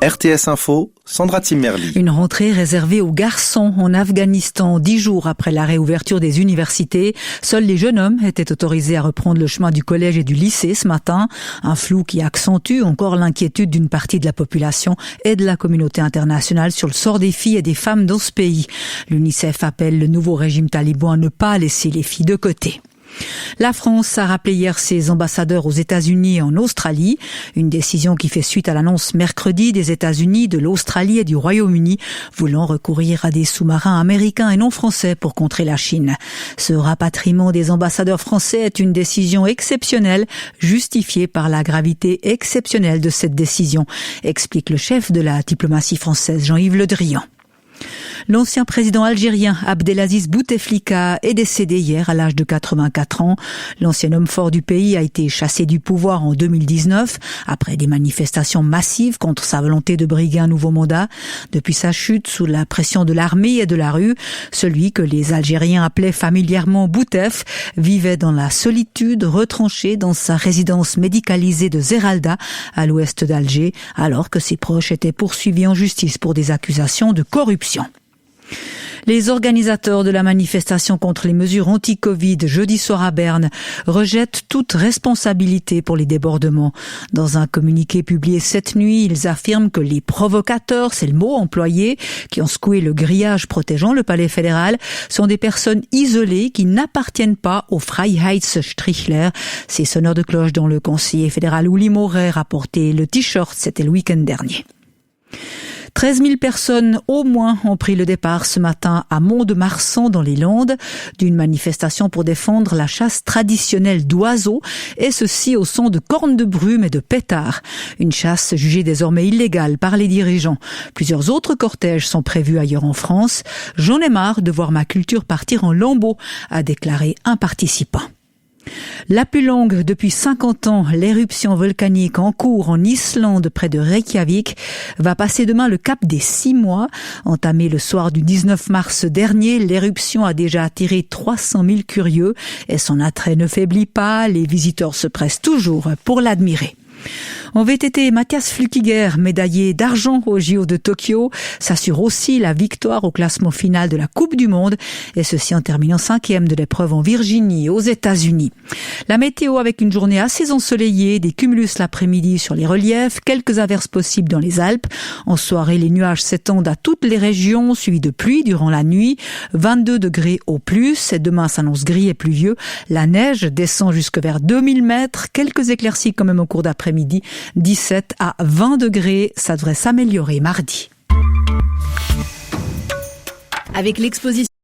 RTS Info, Sandra Timmerli. Une rentrée réservée aux garçons en Afghanistan. 10 jours après la réouverture des universités, seuls les jeunes hommes étaient autorisés à reprendre le chemin du collège et du lycée ce matin. Un flou qui accentue encore l'inquiétude d'une partie de la population et de la communauté internationale sur le sort des filles et des femmes dans ce pays. L'UNICEF appelle le nouveau régime taliban à ne pas laisser les filles de côté. La France a rappelé hier ses ambassadeurs aux États-Unis et en Australie, une décision qui fait suite à l'annonce mercredi des États-Unis, de l'Australie et du Royaume-Uni voulant recourir à des sous-marins américains et non français pour contrer la Chine. Ce rapatriement des ambassadeurs français est une décision exceptionnelle, justifiée par la gravité exceptionnelle de cette décision, explique le chef de la diplomatie française, Jean-Yves Le Drian. L'ancien président algérien Abdelaziz Bouteflika est décédé hier à l'âge de 84 ans. L'ancien homme fort du pays a été chassé du pouvoir en 2019 après des manifestations massives contre sa volonté de briguer un nouveau mandat. Depuis sa chute sous la pression de l'armée et de la rue, celui que les Algériens appelaient familièrement Boutef vivait dans la solitude, retranché dans sa résidence médicalisée de Zeralda à l'ouest d'Alger, alors que ses proches étaient poursuivis en justice pour des accusations de corruption. Les organisateurs de la manifestation contre les mesures anti-Covid jeudi soir à Berne rejettent toute responsabilité pour les débordements. Dans un communiqué publié cette nuit, ils affirment que les provocateurs, c'est le mot employé, qui ont secoué le grillage protégeant le palais fédéral, sont des personnes isolées qui n'appartiennent pas au Freiheitsstrichler. Ces sonneurs de cloche dont le conseiller fédéral Uli Maurer a porté le t-shirt, c'était le week-end dernier. 13 000 personnes au moins ont pris le départ ce matin à Mont-de-Marsan dans les Landes d'une manifestation pour défendre la chasse traditionnelle d'oiseaux et ceci au son de cornes de brume et de pétards. Une chasse jugée désormais illégale par les dirigeants. Plusieurs autres cortèges sont prévus ailleurs en France. J'en ai marre de voir ma culture partir en lambeaux, a déclaré un participant. La plus longue depuis 50 ans, l'éruption volcanique en cours en Islande près de Reykjavik va passer demain le cap des 6 mois. Entamée le soir du 19 mars dernier, l'éruption a déjà attiré 300 000 curieux et son attrait ne faiblit pas. Les visiteurs se pressent toujours pour l'admirer. En VTT, Matthias Flückiger, médaillé d'argent aux JO de Tokyo, s'assure aussi la victoire au classement final de la Coupe du Monde, et ceci en terminant 5e de l'épreuve en Virginie, aux États-Unis. La météo avec une journée assez ensoleillée, des cumulus l'après-midi sur les reliefs, quelques averses possibles dans les Alpes. En soirée, les nuages s'étendent à toutes les régions, suivis de pluie durant la nuit. 22 degrés au plus, et demain s'annonce gris et pluvieux. La neige descend jusque vers 2000 mètres, quelques éclaircies quand même au cours d'après-midi. 17 à 20 degrés, ça devrait s'améliorer mardi. Avec l'exposition